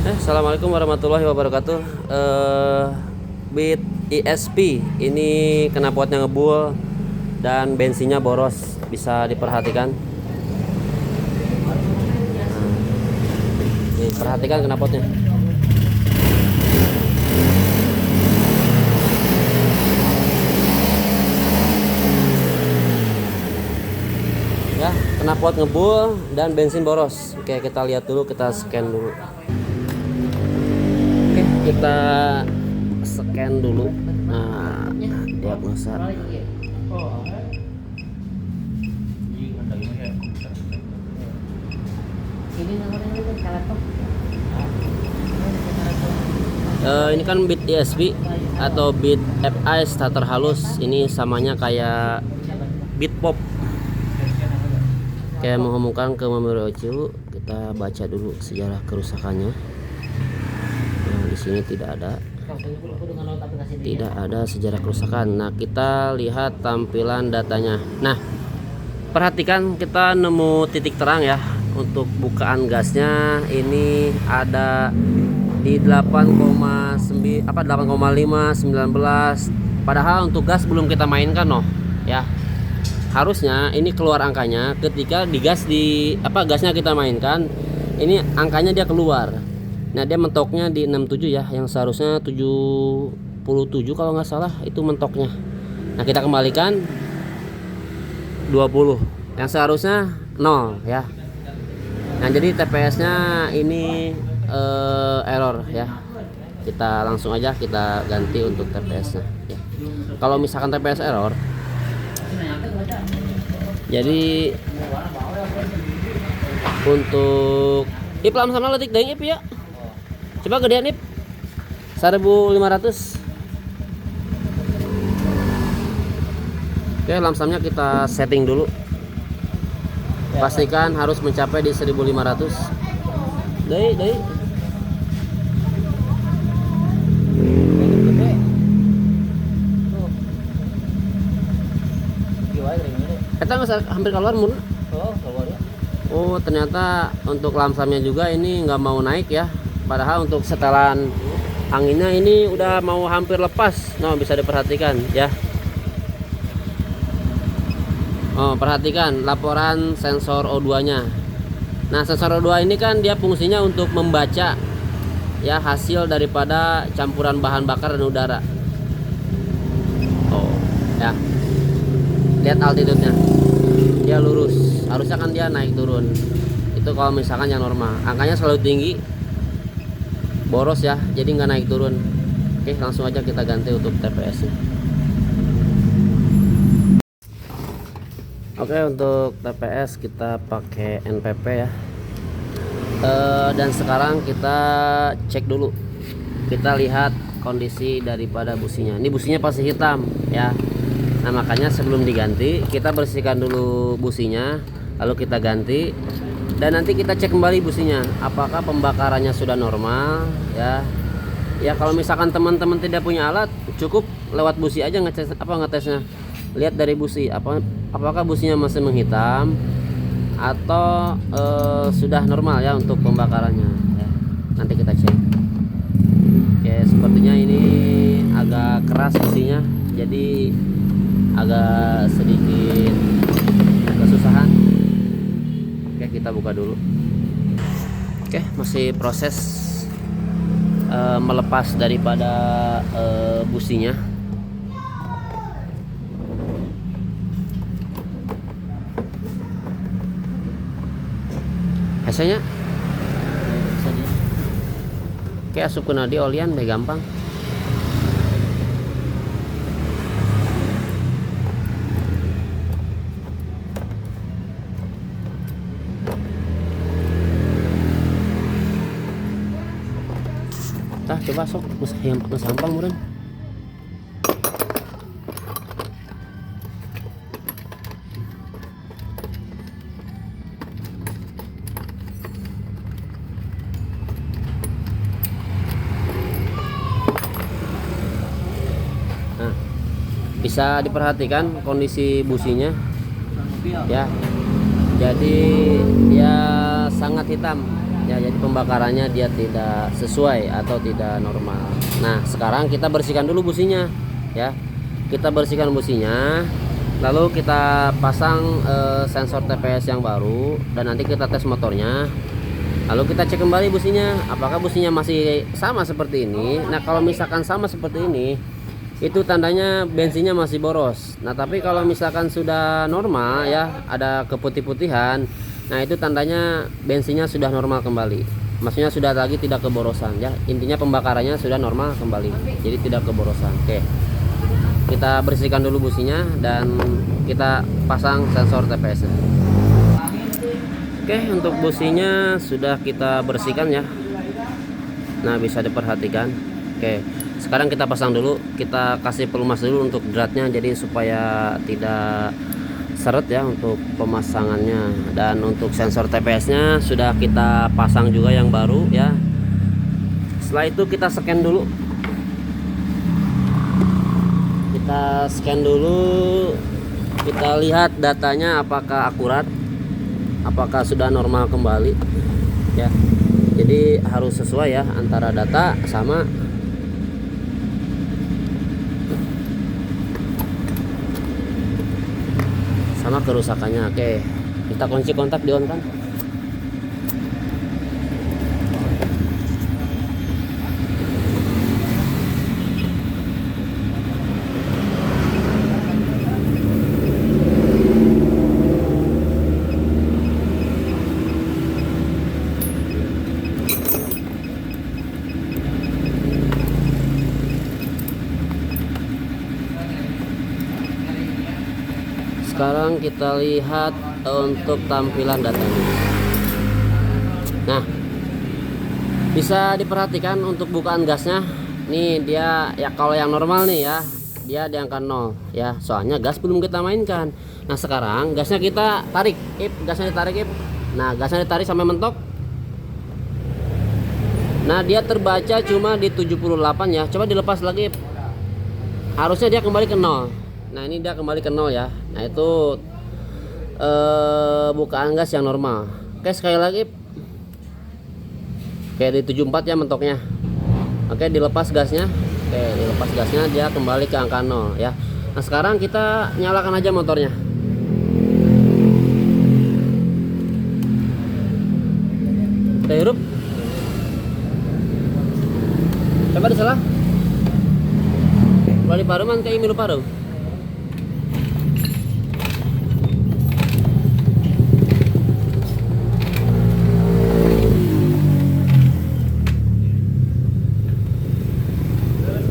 Assalamualaikum warahmatullahi wabarakatuh. Beat ESP ini knalpotnya ngebul dan bensinnya boros, bisa diperhatikan. Nih, perhatikan knalpotnya. Ya, knalpot ngebul dan bensin boros. Oke, kita lihat dulu, kita scan dulu. Oke, kita scan dulu. Nah, diagnosa. Ini kan Beat ESP atau Beat FI starter halus. Ini samanya kayak Beat Pop. Kayak menghubungkan ke memori OCU. Kita baca dulu sejarah kerusakannya. Nah, di sini tidak ada sejarah kerusakan. Nah, kita lihat tampilan datanya. Nah, perhatikan, kita nemu titik terang ya untuk bukaan gasnya. Ini ada di 8,5 19. Padahal untuk gas belum kita mainkan ya. Harusnya ini keluar angkanya ketika gasnya kita mainkan. Ini angkanya dia keluar. Nah, dia mentoknya di 67 ya, yang seharusnya 77 kalau nggak salah itu mentoknya. Nah, kita kembalikan 20 yang seharusnya 0 ya. Nah, jadi TPS-nya ini error ya. Kita langsung aja kita ganti untuk TPS-nya ya. Kalau misalkan TPS error, jadi untuk ip lamsana letik deui ip ya. Coba gedean ip 1500. Oke, lamsamnya kita setting dulu. Pastikan harus mencapai di 1500. Deui. Kita hampir keluar mun. Oh, ternyata untuk lamsamnya juga ini nggak mau naik ya. Padahal untuk setelan anginnya ini udah mau hampir lepas. Nah, bisa diperhatikan ya. Oh, perhatikan laporan sensor O2 nya. Nah, sensor O2 ini kan dia fungsinya untuk membaca ya hasil daripada campuran bahan bakar dan udara. Oh ya, lihat altitude-nya, dia lurus. Harusnya kan dia naik turun. Itu kalau misalkan yang normal, angkanya selalu tinggi, boros ya, jadi nggak naik turun. Oke, langsung aja kita ganti untuk TPS nya. Oke, untuk TPS kita pakai NPP ya. Dan sekarang kita cek dulu, kita lihat kondisi daripada businya. Ini businya pasti hitam ya. Nah, makanya sebelum diganti kita bersihkan dulu businya, lalu kita ganti. Dan nanti kita cek kembali businya, apakah pembakarannya sudah normal ya. Ya, kalau misalkan teman-teman tidak punya alat, cukup lewat busi aja ngetesnya. Lihat dari busi, apakah businya masih menghitam atau sudah normal ya untuk pembakarannya ya. Nanti kita cek. Oke, sepertinya ini agak keras businya, jadi agak sedikit kesusahan. Oke, kita buka dulu. Oke, masih proses melepas daripada businya. Biasanya kayak asup kena di olian deh, gampang. Tah, coba sok mas gampang meureun. Nah, bisa diperhatikan kondisi businya ya. Jadi dia sangat hitam ya, jadi pembakarannya dia tidak sesuai atau tidak normal. Nah sekarang kita bersihkan dulu businya ya, kita bersihkan businya, lalu kita pasang sensor TPS yang baru, dan nanti kita tes motornya, lalu kita cek kembali businya apakah businya masih sama seperti ini. Nah kalau misalkan sama seperti ini, itu tandanya bensinnya masih boros. Nah tapi kalau misalkan sudah normal ya, ada keputih-putihan, nah itu tandanya bensinnya sudah normal kembali, maksudnya sudah lagi tidak keborosan ya, intinya pembakarannya sudah normal kembali, jadi tidak keborosan. Oke, kita bersihkan dulu businya dan kita pasang sensor TPS nya. Oke, untuk businya sudah kita bersihkan ya, nah bisa diperhatikan. Oke, sekarang kita pasang dulu, kita kasih pelumas dulu untuk dratnya, jadi supaya tidak seret ya untuk pemasangannya. Dan untuk sensor TPS nya sudah kita pasang juga yang baru ya. Setelah itu kita scan dulu, kita scan dulu, kita lihat datanya apakah akurat, apakah sudah normal kembali ya. Jadi harus sesuai ya antara data sama kerusakannya. Oke, kita kunci kontak di on kan. Sekarang kita lihat untuk tampilan datanya. Nah, bisa diperhatikan untuk bukaan gasnya. Nih dia ya, kalau yang normal nih ya, dia di angka 0 ya, soalnya gas belum kita mainkan. Nah sekarang gasnya kita tarik, gasnya ditarik, nah gasnya ditarik sampai mentok. Nah dia terbaca cuma di 78 ya, coba dilepas lagi, harusnya dia kembali ke 0. Nah ini dia kembali ke 0 ya. Nah itu bukaan gas yang normal. Oke, sekali lagi. Oke, di 74 ya mentoknya. Oke, dilepas gasnya. Oke, dilepas gasnya, dia kembali ke angka 0 ya. Nah sekarang kita nyalakan aja motornya. Kita hirup. Coba disalah. Balik paruman kayak milu paru.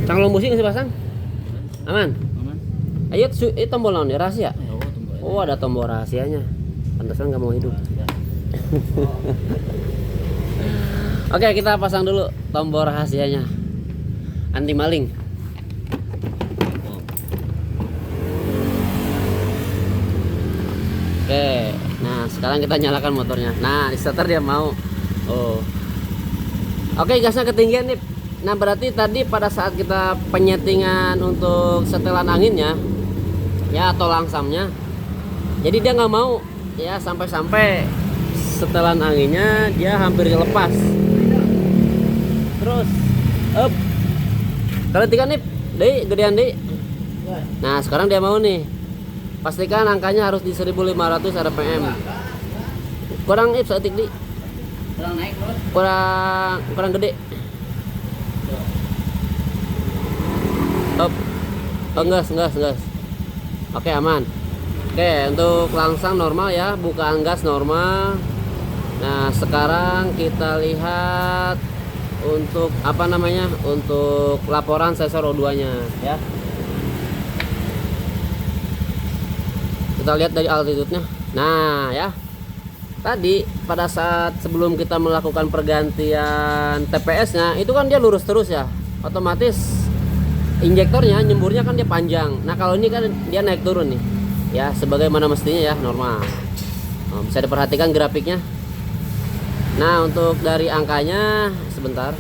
Cangklong busi nggak pasang? Aman? Aman. Ayo, itu tombol naon ya, rahasia? Oh, ada tombol rahasianya. Pantesan nggak mau hidup. Oke, kita pasang dulu tombol rahasianya. Anti maling. Oke, nah sekarang kita nyalakan motornya. Nah, di starter dia mau. Oh. Oke, gasnya ketinggian nih. Nah berarti tadi pada saat kita penyetingan untuk setelan anginnya ya atau langsamnya, jadi dia nggak mau ya, sampai-sampai setelan anginnya dia hampir lepas. Terus up kalian tiga nih deh, gedean deh. Nah sekarang dia mau nih, pastikan angkanya harus di 1500 rpm. Kurang seetik di kurang naik, kurang gede. Up. Oh, enggak. Oke, aman. Oke, untuk langsang normal ya, bukaan gas normal. Nah, sekarang kita lihat untuk apa namanya? Untuk laporan sensor O2-nya ya. Kita lihat dari altitude-nya. Nah, ya. Tadi pada saat sebelum kita melakukan pergantian TPS-nya, itu kan dia lurus terus ya. Otomatis injektornya nyemburnya kan dia panjang. Nah kalau ini kan dia naik turun nih ya, sebagaimana mestinya ya, normal. Oh, bisa diperhatikan grafiknya. Nah untuk dari angkanya sebentar,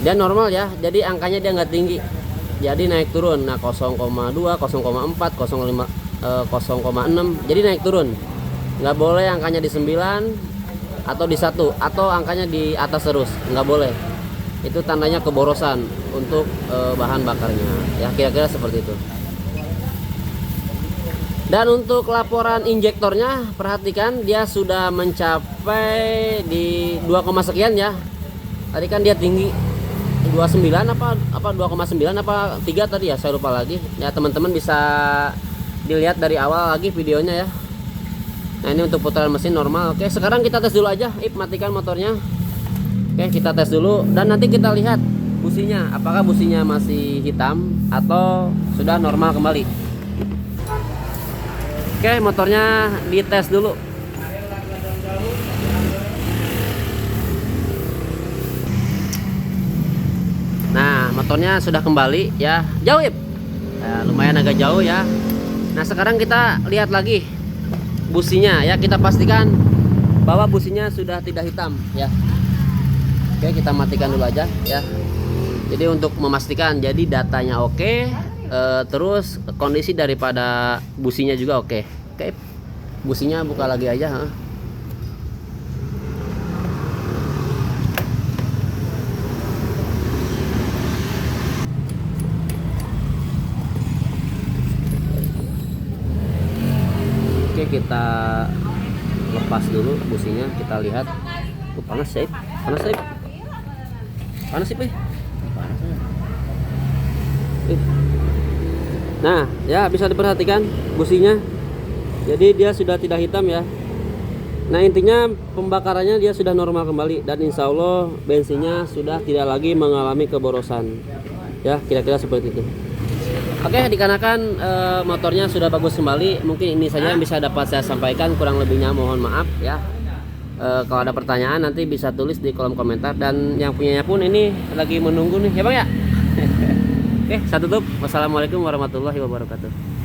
dia normal ya, jadi angkanya dia nggak tinggi, jadi naik turun. Nah 0,2 0,4 0,5 0,6 jadi naik turun. Nggak boleh angkanya di 9 atau di 1 atau angkanya di atas terus, nggak boleh. Itu tandanya keborosan untuk bahan bakarnya ya, kira-kira seperti itu. Dan untuk laporan injektornya, perhatikan dia sudah mencapai di 2, sekian ya. Tadi kan dia tinggi 29 apa 2,9 apa 3 tadi ya, saya lupa lagi. Ya teman-teman bisa dilihat dari awal lagi videonya ya. Nah ini untuk putaran mesin normal. Oke, sekarang kita tes dulu aja. Matikan motornya. Oke, kita tes dulu dan nanti kita lihat businya, apakah businya masih hitam atau sudah normal kembali. Oke, motornya dites dulu. Nah, motornya sudah kembali ya. Jauh ya? Lumayan agak jauh ya. Nah, sekarang kita lihat lagi businya ya. Kita pastikan bahwa businya sudah tidak hitam ya. Oke, kita matikan dulu aja ya. Jadi untuk memastikan, jadi datanya oke. Terus kondisi daripada businya juga oke. Oke, businya buka lagi aja. Oke, kita lepas dulu businya, kita lihat. Panas sih, panas sih, panas sih, panas. Nah ya, bisa diperhatikan businya, jadi dia sudah tidak hitam ya. Nah intinya pembakarannya dia sudah normal kembali, dan insya Allah bensinnya sudah tidak lagi mengalami keborosan ya, kira-kira seperti itu. Oke, dikarenakan motornya sudah bagus kembali, mungkin ini saja yang bisa dapat saya sampaikan. Kurang lebihnya mohon maaf ya. Kalau ada pertanyaan nanti bisa tulis di kolom komentar, dan yang punyanya pun ini lagi menunggu nih ya bang ya. Oke, saya tutup. Wassalamualaikum warahmatullahi wabarakatuh.